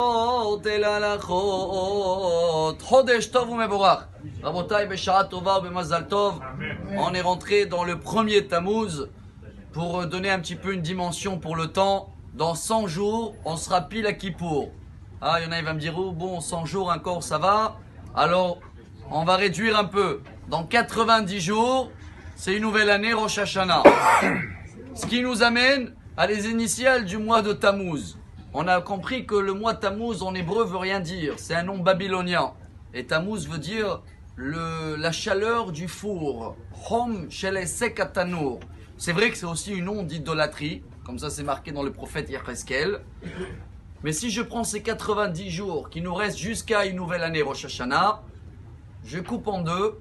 אל הלכות, חודש טוב ומבורך. רבותיי, בשעה טובה ובמזל טוב, on est rentré dans le premier Tammuz pour donner un petit peu une dimension pour le temps. Dans 100 jours, on sera pile à Kippour. Ah, il y en a, il va me dire, oh, bon, 100 jours encore, ça va. Alors, on va réduire un peu. Dans 90 jours, c'est une nouvelle année, Rosh Hashanah. Ce qui nous amène à les initiales du mois de Tammuz. On a compris que le mois Tammuz en hébreu veut rien dire, c'est un nom babylonien. Et Tammuz veut dire la chaleur du four. Hom shelesek atanour. C'est vrai que c'est aussi un nom d'idolâtrie, comme ça c'est marqué dans le prophète Yecheskel. Mais si je prends ces 90 jours qui nous restent jusqu'à une nouvelle année Rosh Hashanah, je coupe en deux.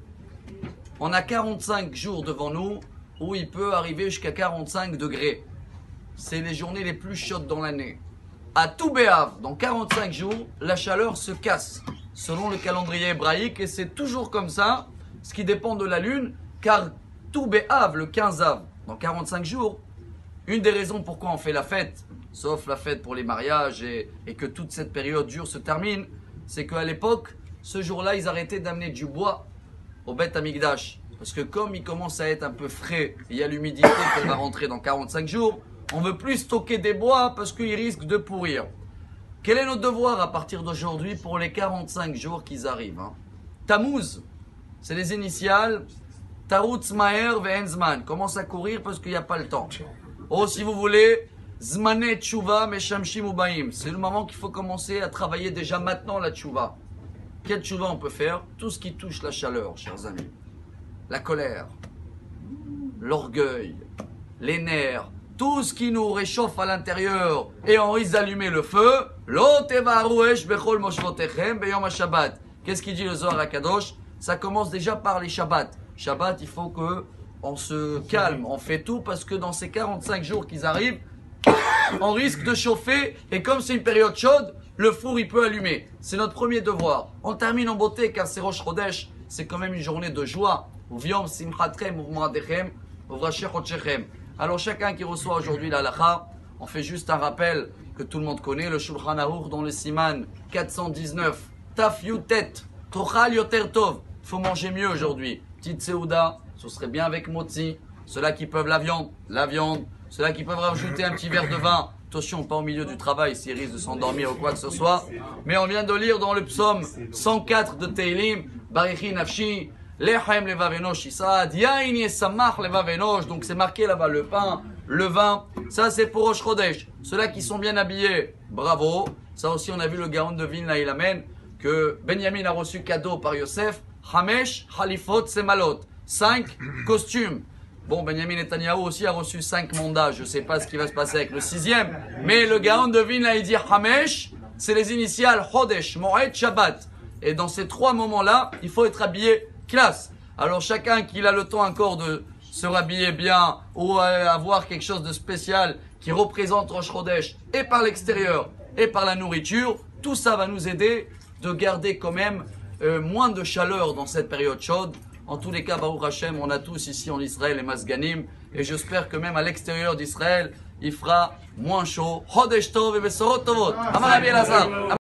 On a 45 jours devant nous où il peut arriver jusqu'à 45 degrés. C'est les journées les plus chaudes dans l'année. À Tou B'Av, dans 45 jours, la chaleur se casse, selon le calendrier hébraïque, et c'est toujours comme ça, ce qui dépend de la lune, car Tou B'Av, le 15 Av, dans 45 jours, une des raisons pourquoi on fait la fête, sauf la fête pour les mariages et que toute cette période dure se termine, c'est qu'à l'époque, ce jour-là, ils arrêtaient d'amener du bois au Beth Amikdash, parce que comme il commence à être un peu frais, il y a l'humidité qui va rentrer dans 45 jours, on ne veut plus stocker des bois parce qu'ils risquent de pourrir. Quel est notre devoir à partir d'aujourd'hui pour les 45 jours qui arrivent, hein? Tammuz, c'est les initiales. Tarutz Maher Ve'enzman. Commence à courir parce qu'il n'y a pas le temps. Oh, si vous voulez, Zmane Tshuva Meshamshim Ubaim. C'est le moment qu'il faut commencer à travailler déjà maintenant la Tshuva. Quelle Tshuva on peut faire? Tout ce qui touche la chaleur, chers amis. La colère, l'orgueil, les nerfs. Tout ce qui nous réchauffe à l'intérieur et on risque d'allumer le feu. Qu'est-ce qu'il dit le Zohar HaKadosh? Ça commence déjà par les Shabbats. Shabbat, il faut que on se calme. On fait tout parce que dans ces 45 jours qui arrivent, on risque de chauffer. Et comme c'est une période chaude, le four il peut allumer. C'est notre premier devoir. On termine en beauté car c'est Rosh Chodesh. C'est quand même une journée de joie. Alors chacun qui reçoit aujourd'hui la halakha, on fait juste un rappel que tout le monde connaît, le Shulchan Aruch dans le Siman 419. Taf Yutet, Tochal Yoter Tov. Il faut manger mieux aujourd'hui. Petite Seouda, ce serait bien avec Motzi. Ceux-là qui peuvent la viande. Ceux-là qui peuvent rajouter un petit verre de vin. Attention, pas au milieu du travail, s'ils risquent de s'endormir ou quoi que ce soit. Mais on vient de lire dans le psaume 104 de Teilim, Barichi Nafshi, Lechem levavenosh isad, yain yesamach levavenosh. Donc c'est marqué là-bas le pain, le vin. Ça c'est pour Rosh Chodesh. Ceux-là qui sont bien habillés, bravo. Ça aussi on a vu le Gaon de Vilna, il amène que Benjamin a reçu cadeau par Yosef. Hamesh halifot semalot. 5 costumes. Bon, Benjamin Netanyahu aussi a reçu 5 mandats. Je ne sais pas ce qui va se passer avec le 6e. Mais le Gaon de Vilna il dit Hamesh, c'est les initiales Chodesh, Moed, Shabbat. Et dans ces 3 moments-là, il faut être habillé classe. Alors chacun qui a le temps encore de se rhabiller bien ou avoir quelque chose de spécial qui représente Rosh Chodesh et par l'extérieur et par la nourriture, tout ça va nous aider de garder quand même moins de chaleur dans cette période chaude. En tous les cas, Baruch Hashem, on a tous ici en Israël les Masganim et j'espère que même à l'extérieur d'Israël, il fera moins chaud. Chodesh Tov et Besorot Tovot.